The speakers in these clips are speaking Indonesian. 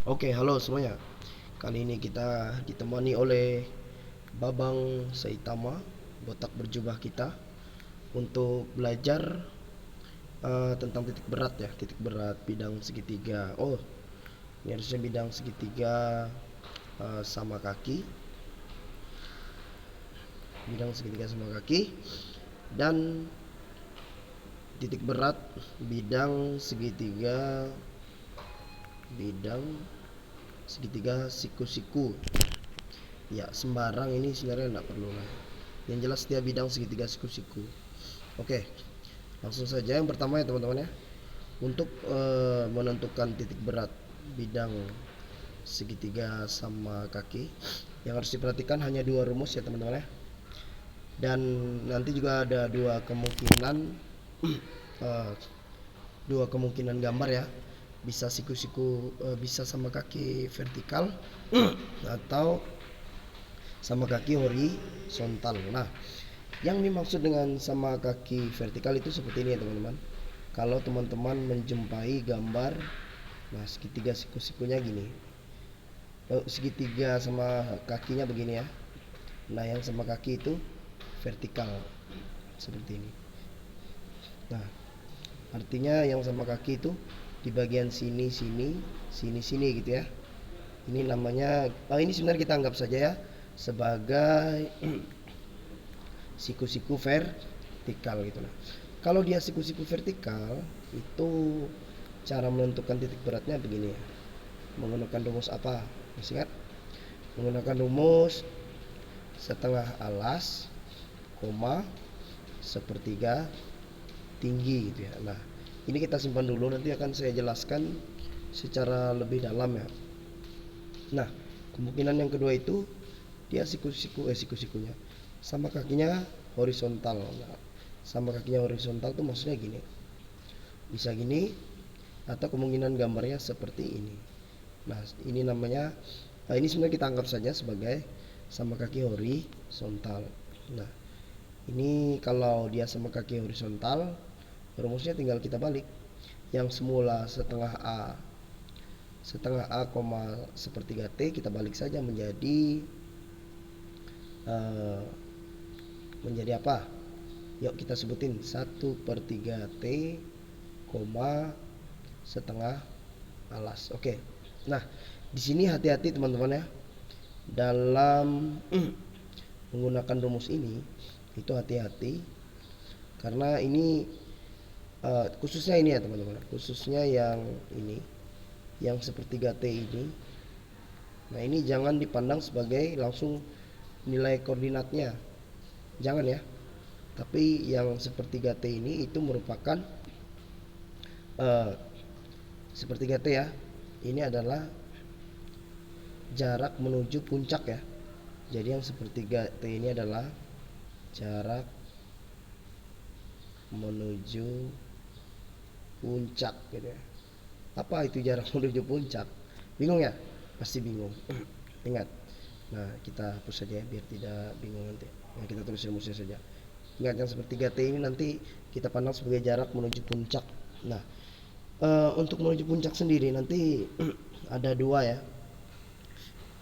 Oke, halo semuanya. Kali ini kita ditemani oleh Babang Saitama, botak berjubah kita, untuk belajar tentang titik berat ya, titik berat bidang segitiga. Oh, ini harusnya bidang segitiga sama kaki, bidang segitiga sama kaki, dan titik berat bidang segitiga, bidang segitiga siku-siku. Ya, sembarang ini sebenarnya nggak perlu lah. Yang jelas dia bidang segitiga siku-siku. Oke, langsung saja yang pertama ya teman-teman ya. Untuk menentukan titik berat bidang segitiga sama kaki, yang harus diperhatikan hanya dua rumus ya teman-teman ya. Dan nanti juga ada eh, dua kemungkinan gambar ya. Bisa siku-siku, bisa sama kaki vertikal atau sama kaki horizontal. Nah, yang dimaksud dengan sama kaki vertikal itu seperti ini ya teman-teman. Kalau teman-teman menjumpai gambar, nah segitiga siku-sikunya gini, segitiga sama kakinya begini ya. Nah yang sama kaki itu vertikal seperti ini. Nah artinya yang sama kaki itu di bagian sini sini sini sini gitu ya. Ini namanya, ini sebenarnya kita anggap saja ya sebagai siku-siku vertikal gitu. Nah, kalau dia siku-siku vertikal itu cara menentukan titik beratnya begini ya. Menggunakan rumus apa? Masih ingat? Menggunakan rumus setengah alas, koma, sepertiga tinggi gitu ya. Nah, ini kita simpan dulu, nanti akan saya jelaskan secara lebih dalam ya. Nah, kemungkinan yang kedua itu dia siku-sikunya sama kakinya horizontal. Nah, sama kakinya horizontal tuh maksudnya gini, bisa gini, atau kemungkinan gambarnya seperti ini. Nah ini namanya, ini sebenarnya kita anggap saja sebagai sama kaki horizontal. Nah ini kalau dia sama kaki horizontal, rumusnya tinggal kita balik. Yang semula setengah A koma sepertiga T, kita balik saja uh, menjadi apa? Yuk kita sebutin 1/3 T koma setengah alas. Oke. Nah, di sini hati-hati teman-teman ya. Dalam menggunakan rumus ini itu hati-hati karena ini khususnya ini ya teman-teman. Khususnya yang ini, yang sepertiga T ini. Nah, ini jangan dipandang sebagai langsung nilai koordinatnya. Jangan ya. Tapi yang sepertiga T ini itu merupakan uh, sepertiga T ya. Ini adalah jarak menuju puncak ya. Jadi yang sepertiga T ini adalah jarak menuju puncak gitu ya. Apa itu jarak menuju puncak? Bingung ya? Pasti bingung. Ingat. Nah, kita hapus saja ya biar tidak bingung nanti. Nah, kita tulis rumusnya saja. Ingat yang sepertiga T ini nanti kita pandang sebagai jarak menuju puncak. Nah, untuk menuju puncak sendiri nanti ada dua ya.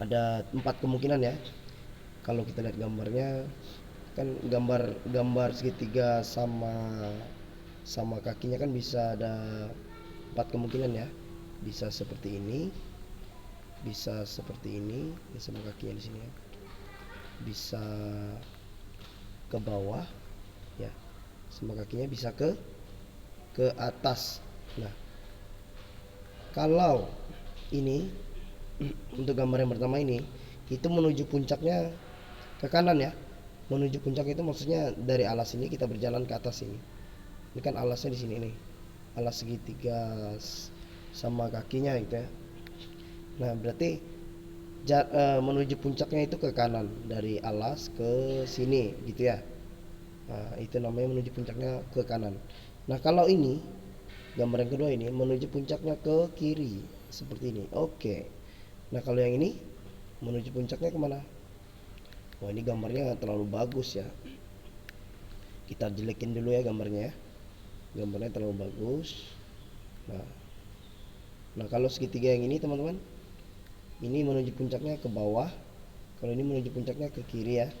Ada 4 kemungkinan ya. Kalau kita lihat gambarnya, kan gambar segitiga sama kakinya kan bisa ada 4 kemungkinan ya. Bisa seperti ini, bisa seperti ini, sama kakinya di sini ya. Bisa ke bawah ya, sama kakinya bisa ke atas. Nah, kalau ini untuk gambar yang pertama ini itu menuju puncaknya ke kanan ya. Menuju puncak itu maksudnya dari alas ini kita berjalan ke atas ini. Ini kan alasnya di sini nih. Alas segitiga sama kakinya gitu ya. Nah, berarti menuju puncaknya itu ke kanan dari alas ke sini gitu ya. Nah, itu namanya menuju puncaknya ke kanan. Nah, kalau ini gambar yang kedua ini menuju puncaknya ke kiri seperti ini. Oke. Nah, kalau yang ini menuju puncaknya kemana? Wah, ini gambarnya nggak terlalu bagus ya. Kita jelekin dulu ya gambarnya. Gambarnya terlalu bagus. Nah, nah kalau segitiga yang ini teman-teman, Ini menuju puncaknya ke bawah, kalau ini menuju puncaknya ke kiri ya,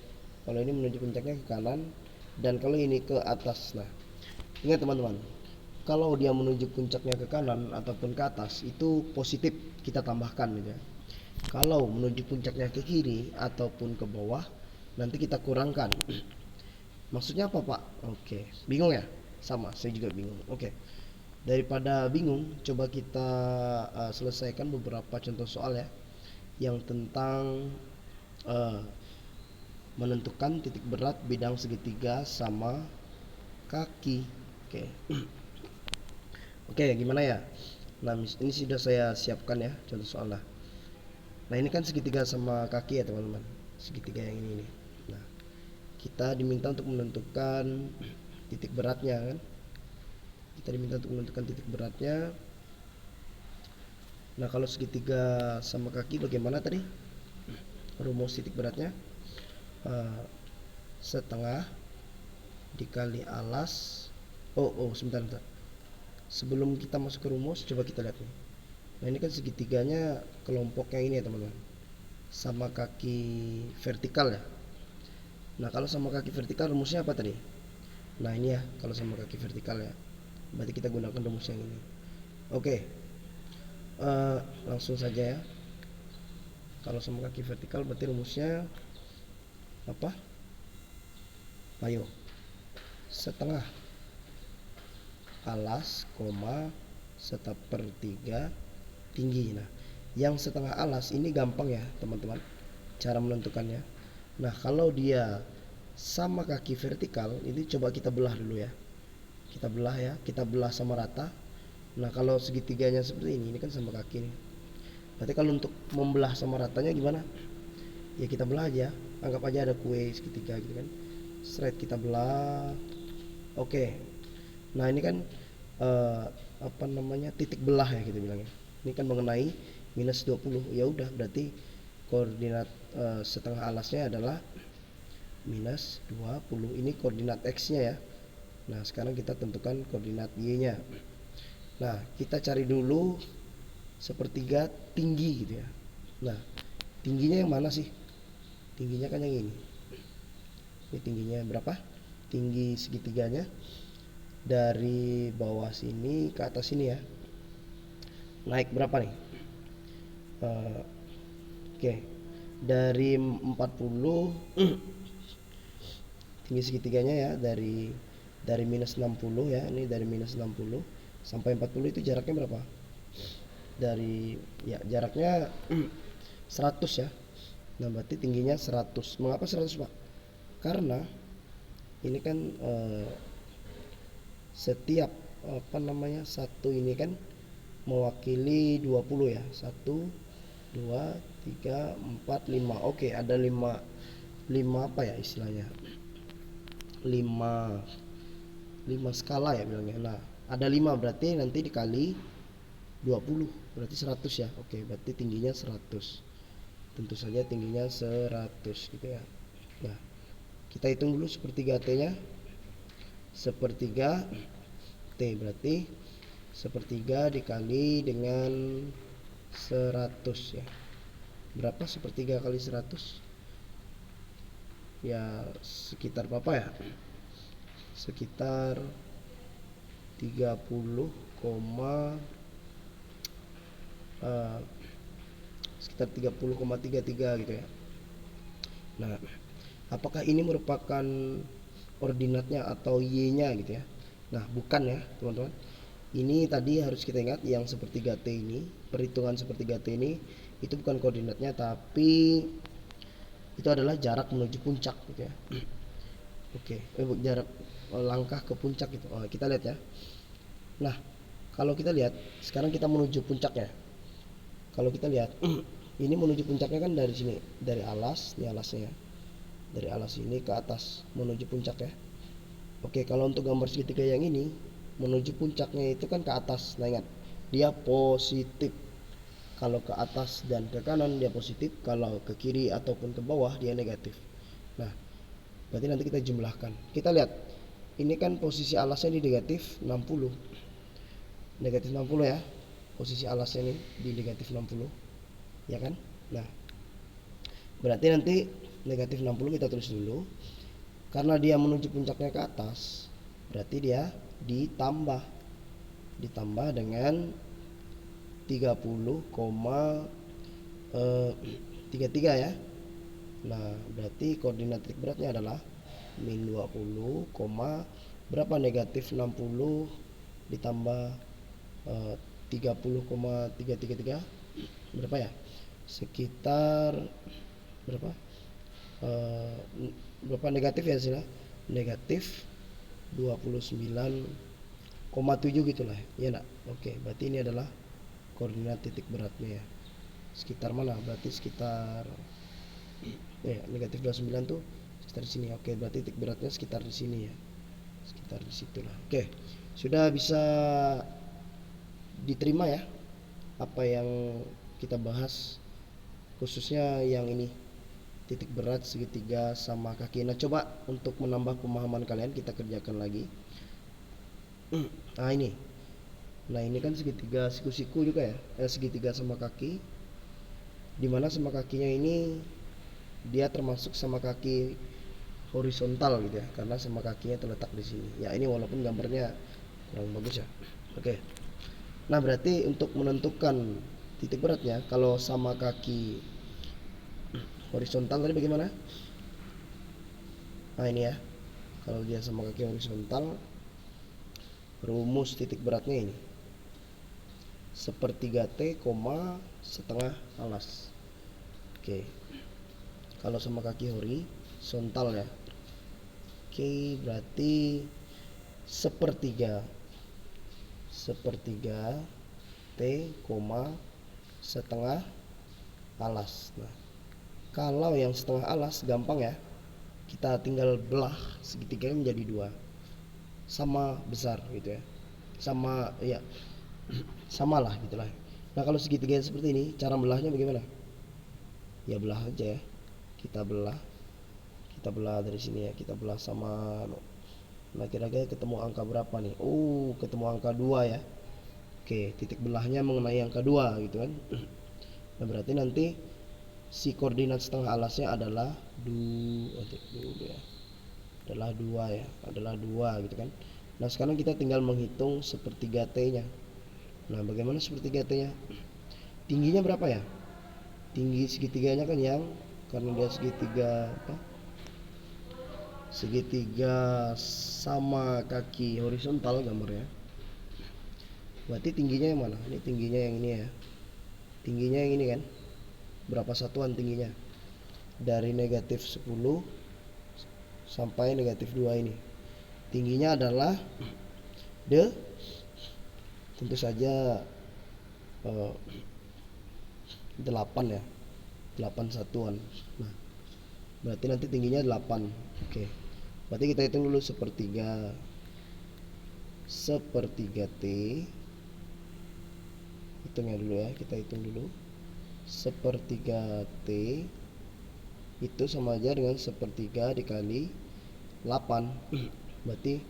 kalau ini menuju puncaknya ke kanan, dan kalau ini ke atas. Nah, ingat teman-teman, kalau dia menuju puncaknya ke kanan ataupun ke atas itu positif, kita tambahkan gitu ya. Kalau menuju puncaknya ke kiri ataupun ke bawah, nanti kita kurangkan. Maksudnya apa Pak? Oke, bingung ya? Sama, saya juga bingung. Oke, daripada bingung, coba kita selesaikan beberapa contoh soal ya, yang tentang uh, menentukan titik berat bidang segitiga sama kaki. Oke. Oke, gimana ya? Nah, ini sudah saya siapkan ya contoh soalnya. Nah, ini kan segitiga sama kaki ya teman-teman. Segitiga yang ini nih. Nah, kita diminta untuk menentukan titik beratnya kan. Kita diminta untuk menentukan titik beratnya. Nah, kalau segitiga sama kaki bagaimana tadi? Rumus titik beratnya setengah dikali alas. Sebentar. Sebelum kita masuk ke rumus, coba kita lihat nih. Nah, ini kan segitiganya kelompok yang ini ya teman-teman, sama kaki vertikal ya. Nah, kalau sama kaki vertikal rumusnya apa tadi? Nah, ini ya, kalau sama kaki vertikal ya, berarti kita gunakan rumus yang ini. Oke, langsung saja ya. Kalau sama kaki vertikal berarti rumusnya apa? Ayo, setengah alas, sepertiga tinggi. Nah, yang setengah alas ini gampang ya teman-teman cara menentukannya. Nah, kalau dia sama kaki vertikal, ini coba kita belah dulu ya. Kita belah ya, kita belah sama rata. Nah, kalau segitiganya seperti ini kan sama kaki nih. Berarti kalau untuk membelah sama ratanya gimana? Ya kita belah aja, anggap aja ada kue segitiga gitu kan. Straight kita belah. Oke. Nah, ini kan apa namanya, titik belah ya kita bilangnya. Ini kan mengenai minus 20. Ya udah, berarti koordinat setengah alasnya adalah minus 20. Ini koordinat x-nya ya. Nah, sekarang kita tentukan koordinat y-nya. Nah, kita cari dulu sepertiga tinggi gitu ya. Nah, tingginya yang mana sih? Tingginya kan yang ini. Ini tingginya berapa? Tinggi segitiganya dari bawah sini ke atas sini ya. Naik berapa nih? Oke. Dari 40 tinggi segitiganya ya, dari minus 60 ya. Ini dari minus 60 sampai 40 itu jaraknya berapa? Dari ya jaraknya 100 ya. Nah, berarti tingginya 100. Mengapa 100 Pak? Karena ini kan setiap apa namanya, satu ini kan mewakili 20 ya. 1 2 3 4 5. Oke, ada 5 apa ya istilahnya? 5 skala ya bilangnya. Nah, ada 5 berarti nanti dikali 20 berarti 100 ya. Oke, berarti tingginya 100. Tentu saja tingginya 100 gitu ya. Nah, kita hitung dulu sepertiga T-nya. Sepertiga T berarti sepertiga dikali dengan 100 ya. Berapa sepertiga kali 100? Ya sekitar berapa ya? Sekitar 30, sekitar 30,33 gitu ya. Nah, apakah ini merupakan koordinatnya atau y-nya gitu ya? Nah, bukan ya teman-teman. Ini tadi harus kita ingat, yang sepertiga T ini, perhitungan sepertiga T ini itu bukan koordinatnya, tapi itu adalah jarak menuju puncak gitu ya. Oke, jarak langkah ke puncak gitu. Kita lihat ya. Nah, kalau kita lihat sekarang kita menuju puncaknya. Kalau kita lihat ini menuju puncaknya kan dari sini, dari alas, ini alasnya ya. Dari alas ini ke atas menuju puncak ya. Oke, kalau untuk gambar segitiga yang ini menuju puncaknya itu kan ke atas. Nah, ingat, dia positif. Kalau ke atas dan ke kanan dia positif, kalau ke kiri ataupun ke bawah dia negatif. Nah, berarti nanti kita jumlahkan. Kita lihat, ini kan posisi alasnya di negatif 60. Negatif 60 ya. Posisi alasnya ini di negatif 60. Ya kan? Nah, berarti nanti negatif 60 kita tulis dulu. Karena dia menuju puncaknya ke atas, berarti dia ditambah dengan 30,33 ya. Nah, berarti koordinat titik beratnya adalah min 20, berapa negatif 60 ditambah 30,333 berapa ya? Sekitar berapa? Berapa negatif ya sila? Negatif 29,7 gitulah ya enggak? Oke, berarti ini adalah koordinat titik beratnya ya. Sekitar mana? Berarti sekitar ya, negatif 29 tuh sekitar di sini. Oke, berarti titik beratnya sekitar di sini ya. Sekitar di situlah. Oke. Sudah bisa diterima ya apa yang kita bahas, khususnya yang ini, titik berat, segitiga, sama kaki. Nah, coba untuk menambah pemahaman kalian kita kerjakan lagi. Nah ini kan segitiga siku-siku juga ya, segitiga sama kaki, dimana sama kakinya ini dia termasuk sama kaki horizontal gitu ya, karena sama kakinya terletak di sini ya. Ini walaupun gambarnya kurang bagus ya. Oke. Nah, berarti untuk menentukan titik beratnya, kalau sama kaki horizontal tadi bagaimana? Nah ini ya, kalau dia sama kaki horizontal, rumus titik beratnya ini sepertiga T, setengah alas. Oke, kalau sama kaki horizontal ya. Oke, berarti sepertiga T, setengah alas. Nah, kalau yang setengah alas gampang ya, kita tinggal belah segitiganya menjadi dua, sama besar gitu ya, sama ya, samalah gitulah. Nah, kalau segitiga seperti ini, cara belahnya bagaimana? Ya belah aja ya, kita belah dari sini ya, kita belah sama. Nah, kira-kira ketemu angka berapa nih? Ketemu angka 2 ya. Oke, titik belahnya mengenai angka 2 gitu kan. Nah, berarti nanti si koordinat setengah alasnya adalah adalah 2 ya, adalah 2 gitu kan. Nah, sekarang kita tinggal menghitung sepertiga T-nya. Nah, bagaimana sepertiga T-nya? Tingginya berapa ya? Tinggi segitiganya kan yang, karena dia segitiga apa? Segitiga sama kaki horizontal gambarnya. Berarti tingginya yang mana? Ini tingginya yang ini ya. Tingginya yang ini kan. Berapa satuan tingginya? Dari negatif 10 sampai negatif 2 ini. Tingginya adalah tentu saja 8 ya. 8 satuan. Nah, berarti nanti tingginya 8. Oke. Berarti kita hitung dulu sepertiga T. Hitungnya dulu ya, kita hitung dulu. Sepertiga T itu sama aja dengan sepertiga dikali 8. Berarti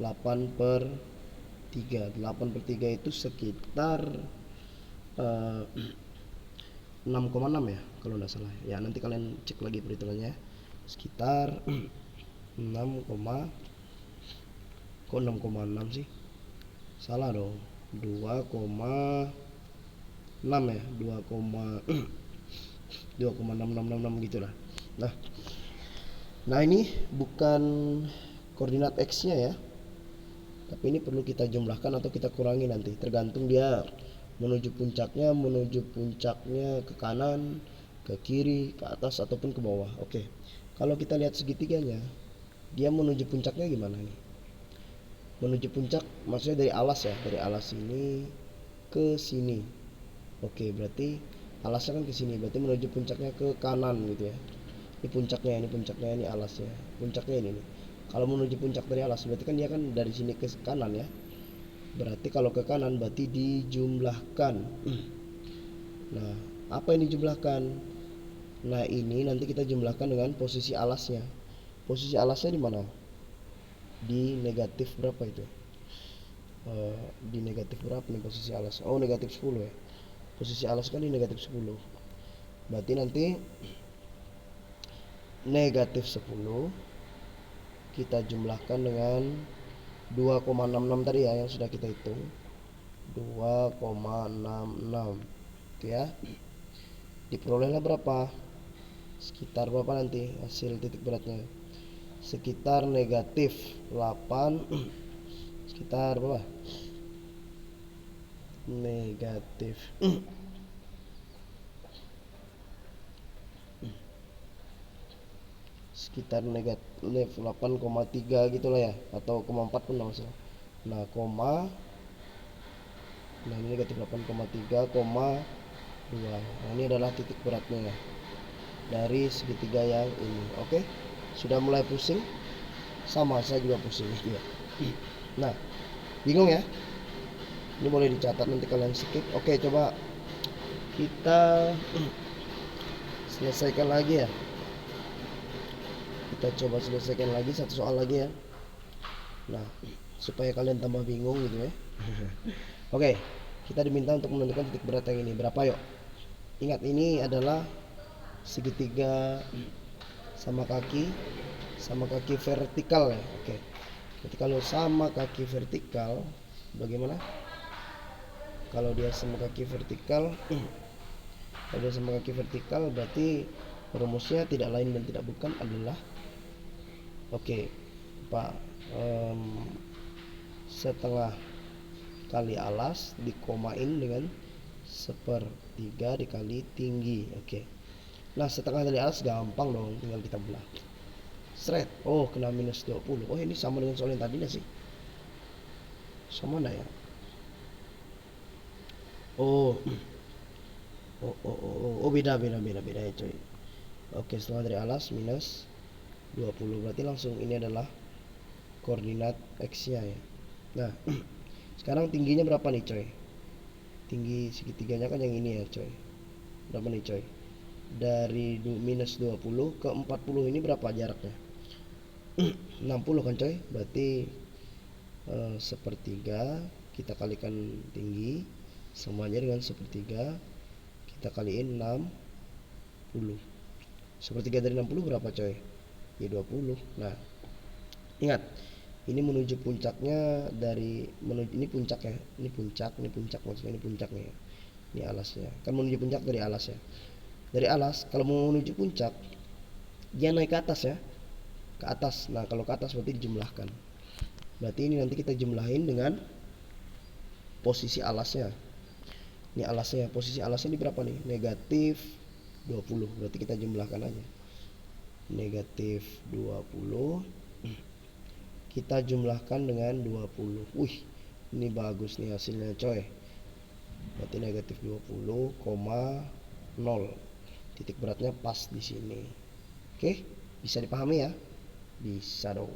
8 per 3. 8 per 3 itu sekitar 6,6 ya kalau tidak salah ya. Nanti kalian cek lagi perhitungannya. Sekitar 6, kok 6,6 sih, salah dong, 2,6 ya, 2,666 gitulah. Nah ini bukan koordinat X nya ya, tapi ini perlu kita jumlahkan atau kita kurangi nanti, tergantung dia menuju puncaknya ke kanan, ke kiri, ke atas, ataupun ke bawah. Oke, kalau kita lihat segitiganya, dia menuju puncaknya gimana nih? Menuju puncak maksudnya dari alas ya, dari alas ini ke sini. Oke, berarti alasnya kan ke sini, berarti menuju puncaknya ke kanan gitu ya. Ini puncaknya, ini alasnya. Puncaknya ini nih. Kalau menuju puncak dari alas, berarti kan dia kan dari sini ke kanan ya. Berarti kalau ke kanan berarti dijumlahkan. Nah, apa yang dijumlahkan? Nah, ini nanti kita jumlahkan dengan posisi alasnya. Posisi alasnya di mana? Di negatif berapa itu? Di negatif berapa nih posisi alas? Negatif 10 ya. Posisi alas kan di negatif 10. Berarti nanti negatif 10 kita jumlahkan dengan 2,66 tadi ya, yang sudah kita hitung. 2,66 itu ya. Diperolehlah berapa? Sekitar berapa nanti hasil titik beratnya? Sekitar negatif 8. Sekitar berapa? Negatif sekitar negatif 8,3 gitulah ya, atau 0,4 pun nggak masalah. Nah, ini negatif 8,3,2. Nah, ini adalah titik beratnya ya, dari segitiga yang ini. Oke, sudah mulai pusing? Sama, saya juga pusing ya. Nah, bingung ya? Ini boleh dicatat, nanti kalian skip. Oke, coba kita selesaikan lagi ya. Kita coba selesaikan lagi satu soal lagi ya. Nah, supaya kalian tambah bingung gitu ya. Oke, kita diminta untuk menentukan titik berat yang ini. Berapa yuk? Ingat, ini adalah segitiga sama kaki vertikal ya. Oke. Jadi kalau sama kaki vertikal, bagaimana? Kalau dia sama kaki vertikal, berarti rumusnya tidak lain dan tidak bukan adalah Pak, setengah kali alas dikomain dengan 1/3 dikali tinggi. Nah, setengah kali alas gampang dong, tinggal kita belah. Oh, kena minus 20. Oh, ini sama dengan soal yang tadi sih. Sama enggak ya? Beda ya coy. Setengah dari alas minus 20, berarti langsung ini adalah koordinat X nya ya. Nah, sekarang tingginya berapa nih coy? Tinggi segitiganya kan yang ini ya coy. Berapa nih coy? Dari minus 20 ke 40 ini berapa jaraknya? 60 kan coy. Berarti 1/3 kita kalikan tinggi, semuanya dengan 1/3 kita kaliin 60. 1/3 dari 60 berapa coy? Ya 20. Nah, ingat, ini menuju puncaknya ini puncak ya. Ini puncak maksudnya, ini puncaknya ya. Ini alasnya. Kan menuju puncak dari alas ya. Dari alas kalau mau menuju puncak dia naik ke atas ya. Ke atas. Nah, kalau ke atas berarti dijumlahkan. Berarti ini nanti kita jumlahin dengan posisi alasnya. Ini alasnya, posisi alasnya ini berapa nih? Negatif 20. Berarti kita jumlahkan aja. Negatif 20 kita jumlahkan dengan 20. Wih, ini bagus nih hasilnya coy. Berarti negatif 20,0. Titik beratnya pas di sini. Oke, bisa dipahami ya? Bisa dong.